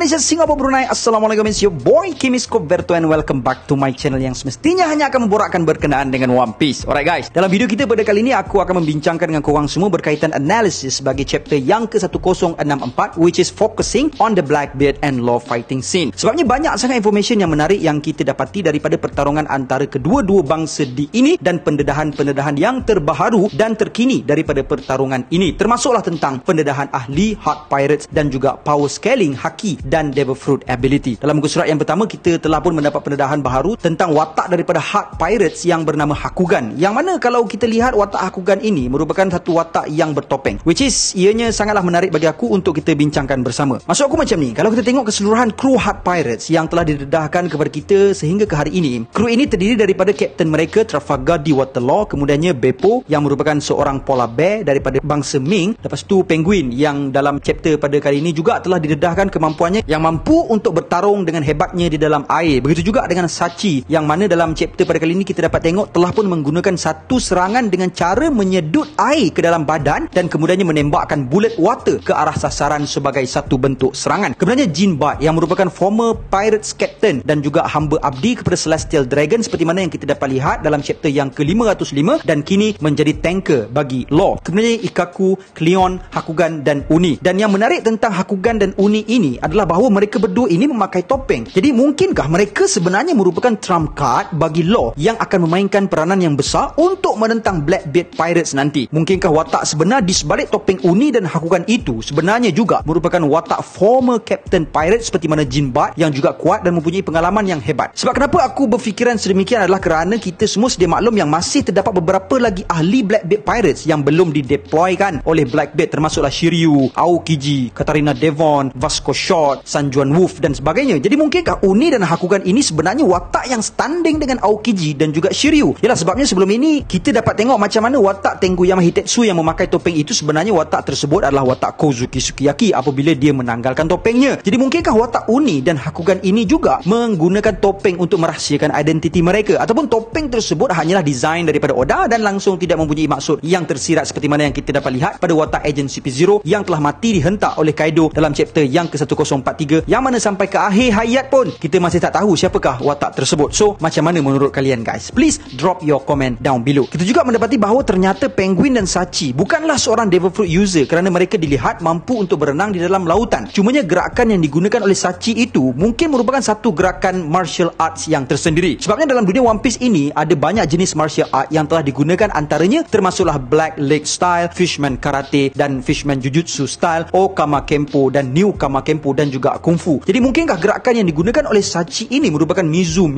Malaysia, Singapura, Brunei. Assalamualaikum, it's your boy Kimis Koberto and welcome back to my channel yang semestinya hanya akan memborakkan berkenaan dengan One Piece. Alright guys, dalam video kita pada kali ini aku akan membincangkan dengan korang semua berkaitan analisis bagi chapter yang ke-1064, which is focusing on the Blackbeard and Law fighting scene. Sebabnya banyak sangat information yang menarik yang kita dapati daripada pertarungan antara kedua-dua bangsa di ini dan pendedahan-pendedahan yang terbaru dan terkini daripada pertarungan ini, termasuklah tentang pendedahan ahli Heart Pirates dan juga power scaling Haki dan Devil Fruit ability. Dalam muka surat yang pertama, kita telah pun mendapat pendedahan baharu tentang watak daripada Heart Pirates yang bernama Hakugan, yang mana kalau kita lihat watak Hakugan ini merupakan satu watak yang bertopeng, which is ianya sangatlah menarik bagi aku untuk kita bincangkan bersama. Maksud aku macam ni, kalau kita tengok keseluruhan kru Heart Pirates yang telah didedahkan kepada kita sehingga ke hari ini, kru ini terdiri daripada kapten mereka Trafalgar di Waterloo, kemudiannya Beppo yang merupakan seorang polar bear daripada bangsa Ming, lepas tu Penguin yang dalam chapter pada kali ini juga telah didedahkan kemampuannya yang mampu untuk bertarung dengan hebatnya di dalam air. Begitu juga dengan Sachi yang mana dalam chapter pada kali ini kita dapat tengok telah pun menggunakan satu serangan dengan cara menyedut air ke dalam badan dan kemudiannya menembakkan bullet water ke arah sasaran sebagai satu bentuk serangan. Kemudiannya Jinbad yang merupakan former pirates captain dan juga hamba abdi kepada Celestial Dragon seperti mana yang kita dapat lihat dalam chapter yang ke-505 dan kini menjadi tanker bagi Law. Kemudiannya Ikkaku, Cleon, Hakugan dan Uni. Dan yang menarik tentang Hakugan dan Uni ini adalah bahawa mereka berdua ini memakai topeng. Jadi mungkinkah mereka sebenarnya merupakan trump card bagi Law yang akan memainkan peranan yang besar untuk menentang Blackbeard Pirates nanti? Mungkinkah watak sebenar di sebalik topeng Uni dan Hakugan itu sebenarnya juga merupakan watak former Captain Pirate seperti mana Jinbad yang juga kuat dan mempunyai pengalaman yang hebat? Sebab kenapa aku berfikiran sedemikian adalah kerana kita semua sedia maklum yang masih terdapat beberapa lagi ahli Blackbeard Pirates yang belum dideploykan oleh Blackbeard, termasuklah Shiryu, Aokiji, Katarina Devon, Vasco Short, Sanjuan Wolf dan sebagainya. Jadi mungkinkah Uni dan Hakugan ini sebenarnya watak yang standing dengan Aokiji dan juga Shiryu? Yalah, sebabnya sebelum ini kita dapat tengok macam mana watak Tenguyama Hitetsu yang memakai topeng itu sebenarnya watak tersebut adalah watak Kozuki Sukiyaki apabila dia menanggalkan topengnya. Jadi mungkinkah watak Uni dan Hakugan ini juga menggunakan topeng untuk merahsiakan identiti mereka, ataupun topeng tersebut hanyalah desain daripada Oda dan langsung tidak mempunyai maksud yang tersirat seperti mana yang kita dapat lihat pada watak Agent CP0 yang telah mati dihentak oleh Kaido dalam chapter yang ke-1043, yang mana sampai ke akhir hayat pun kita masih tak tahu siapakah watak tersebut. So macam mana menurut kalian guys? Please drop your comment down below. Kita juga mendapati bahawa ternyata Penguin dan Sachi bukanlah seorang Devil Fruit user kerana mereka dilihat mampu untuk berenang di dalam lautan. Cumanya gerakan yang digunakan oleh Sachi itu mungkin merupakan satu gerakan martial arts yang tersendiri. Sebabnya dalam dunia One Piece ini ada banyak jenis martial art yang telah digunakan, antaranya termasuklah Black Leg Style, Fishman Karate dan Fishman Jujutsu Style, Okama Kempo dan New Kama Kempo dan juga Kung Fu. Jadi mungkinkah gerakan yang digunakan oleh Sachi ini merupakan Mizu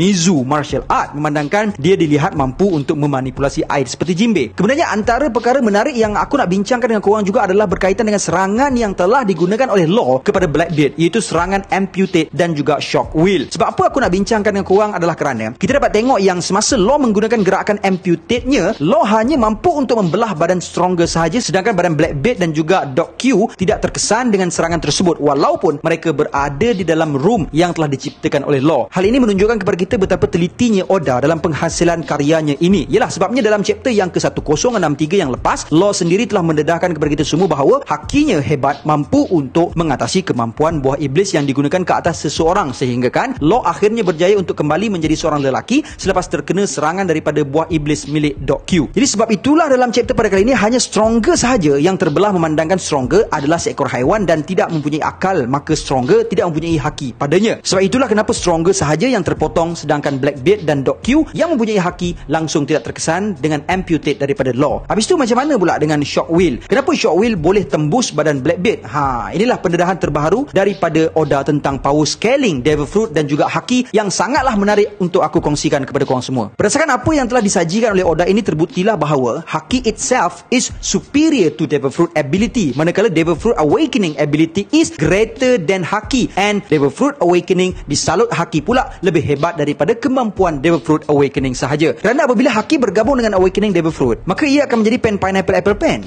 martial art, memandangkan dia dilihat mampu untuk memanipulasi air seperti Jinbe. Kemudiannya antara perkara menarik yang aku nak bincangkan dengan korang juga adalah berkaitan dengan serangan yang telah digunakan oleh Law kepada Blackbeard, iaitu serangan Amputate dan juga Shock Wheel. Sebab apa aku nak bincangkan dengan korang adalah kerana kita dapat tengok yang semasa Law menggunakan gerakan Amputate-nya, Law hanya mampu untuk membelah badan Stronger sahaja, sedangkan badan Blackbeard dan juga Doc Q tidak terkesan dengan serangan tersebut walaupun mereka berada di dalam room yang telah diciptakan oleh Law. Hal ini menunjukkan kepada kita betapa telitinya Oda dalam penghasilan karyanya ini. Yalah, sebabnya dalam chapter yang ke-1063 yang lepas, Law sendiri telah mendedahkan kepada kita semua bahawa hakinya hebat, mampu untuk mengatasi kemampuan buah iblis yang digunakan ke atas seseorang, sehingga kan Law akhirnya berjaya untuk kembali menjadi seorang lelaki selepas terkena serangan daripada buah iblis milik Doc Q. Jadi sebab itulah dalam chapter pada kali ini hanya Stronger sahaja yang terbelah, memandangkan Stronger adalah seekor haiwan dan tidak mempunyai akal, maka Stronger tidak mempunyai haki padanya. Sebab itulah kenapa Stronger sahaja yang terpotong, sedangkan Blackbeard dan Doc Q yang mempunyai haki langsung tidak terkesan dengan Amputate daripada Law. Habis tu macam mana pula dengan Shock Wheel? Kenapa Shock Wheel boleh tembus badan Blackbeard? Inilah pendedahan terbaru daripada Oda tentang power scaling Devil Fruit dan juga haki yang sangatlah menarik untuk aku kongsikan kepada korang semua. Berdasarkan apa yang telah disajikan oleh Oda ini, terbuktilah bahawa haki itself is superior to Devil Fruit ability, manakala Devil Fruit Awakening ability is greater than haki, and Devil Fruit Awakening disalut haki pula lebih hebat daripada kemampuan Devil Fruit Awakening sahaja. Kerana apabila haki bergabung dengan Awakening Devil Fruit, maka ia akan menjadi pen pineapple apple pen.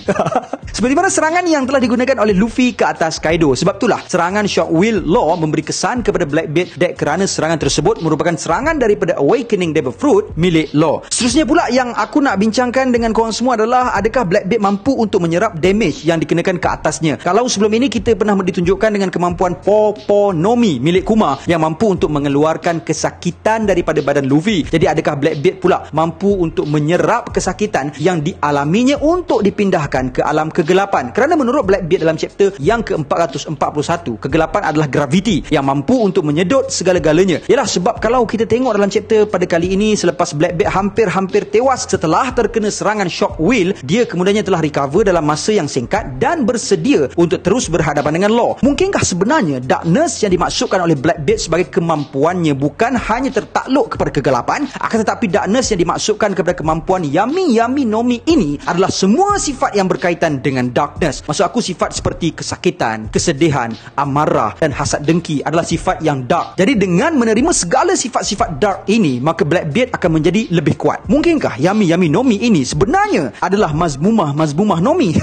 Seperti mana serangan yang telah digunakan oleh Luffy ke atas Kaido. Sebab itulah serangan Shock Wheel Law memberi kesan kepada Blackbeard kerana serangan tersebut merupakan serangan daripada Awakening Devil Fruit milik Law. Seterusnya pula yang aku nak bincangkan dengan korang semua adalah adakah Blackbeard mampu untuk menyerap damage yang dikenakan ke atasnya. Kalau sebelum ini kita pernah ditunjukkan dengan kemampuan Poponomi milik Kuma yang mampu untuk mengeluarkan kesakitan daripada badan Luffy. Jadi adakah Blackbeard pula mampu untuk menyerap kesakitan yang dialaminya untuk dipindahkan ke alam kegelapan? Kerana menurut Blackbeard dalam chapter yang ke-441, kegelapan adalah graviti yang mampu untuk menyedot segala-galanya. Yalah, sebab kalau kita tengok dalam chapter pada kali ini, selepas Blackbeard hampir tewas setelah terkena serangan shock wheel, dia kemudiannya telah recover dalam masa yang singkat dan bersedia untuk terus berhadapan dengan Law. Mungkinkah sebenarnya darkness yang dimaksudkan oleh Blackbeard sebagai kemampuannya bukan hanya tertakluk kepada kegelapan, akan tetapi darkness yang dimaksudkan kepada kemampuan Yami Nomi ini adalah semua sifat yang berkaitan dengan darkness. Maksud aku sifat seperti kesakitan, kesedihan, amarah dan hasad dengki adalah sifat yang dark. Jadi dengan menerima segala sifat-sifat dark ini, maka Blackbeard akan menjadi lebih kuat. Mungkinkah Yami Nomi ini sebenarnya adalah Mazmumah Nomi?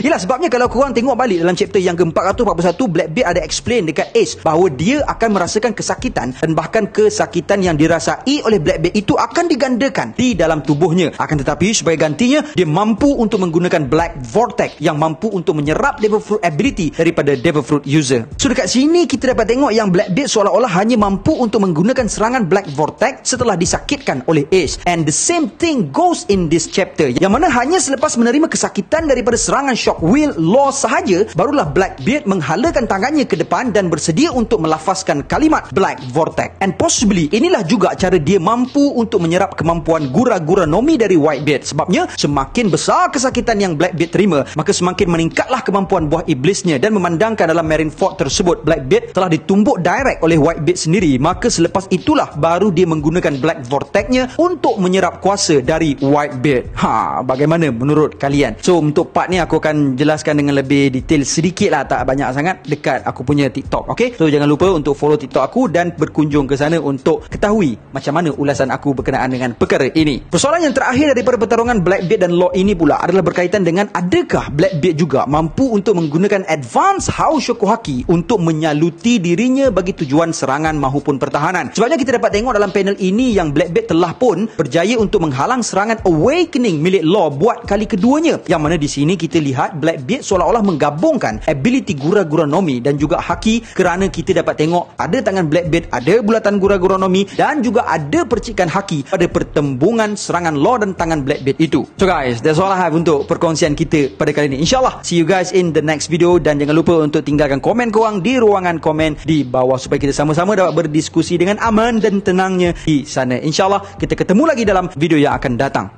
Yalah, sebabnya kalau korang tengok balik dalam chapter yang ke-441, Blackbeard ada explain dekat Ace bahawa dia akan merasakan kesakitan dan bahkan kesakitan yang dirasai oleh Blackbeard itu akan digandakan di dalam tubuhnya. Akan tetapi sebagai gantinya, dia mampu untuk menggunakan Black Vortex yang mampu untuk menyerap Devil Fruit ability daripada Devil Fruit user. So dekat sini kita dapat tengok yang Blackbeard seolah-olah hanya mampu untuk menggunakan serangan Black Vortex setelah disakitkan oleh Ace. And the same thing goes in this chapter, yang mana hanya selepas menerima kesakitan daripada serangan shock wheel Law sahaja, barulah Blackbeard menghalakan tangannya ke depan dan bersedia untuk melafazkan kalimat Black Vortex. And possibly inilah juga cara dia mampu untuk menyerap kemampuan Gura-Gura Nomi dari Whitebeard. Sebabnya semakin besar kesakitan yang Blackbeard terima, maka semakin meningkatlah kemampuan buah iblisnya. Dan memandangkan dalam Marineford tersebut Blackbeard telah ditumbuk direct oleh Whitebeard sendiri, maka selepas itulah baru dia menggunakan Black Vortex-nya untuk menyerap kuasa dari Whitebeard. Bagaimana menurut kalian? So untuk part ni aku akan jelaskan dengan lebih detail sedikit lah, tak banyak sangat, dekat aku punya TikTok. Okay, so jangan lupa untuk follow TikTok aku dan berkunjung ke sana untuk ketahui macam mana ulasan aku berkenaan dengan perkara ini. Persoalan yang terakhir daripada pertarungan Blackbeard dan Law ini pula adalah berkaitan dengan adakah Blackbeard juga mampu untuk menggunakan Advanced Haoshoku Haki untuk menyaluti dirinya bagi tujuan serangan maupun pertahanan. Sebabnya kita dapat tengok dalam panel ini yang Blackbeard telah pun berjaya untuk menghalang serangan Awakening milik Law buat kali keduanya, yang mana di sini kita lihat Blackbeard seolah-olah menggabungkan ability Gura-Gura Nomi dan juga Haki, kerana kita dapat tengok ada tangan Blackbeard, ada bulatan Gura-Gura Nomi dan juga ada percikan Haki pada pertembungan serangan Law dan tangan Blackbeard itu. So guys, that's all I have untuk perkongsian kita pada kali ini. InsyaAllah see you guys in the next video, dan jangan lupa untuk tinggalkan komen korang di ruangan komen di bawah supaya kita sama-sama dapat berdiskusi dengan aman dan tenangnya di sana. InsyaAllah kita ketemu lagi dalam video yang akan datang.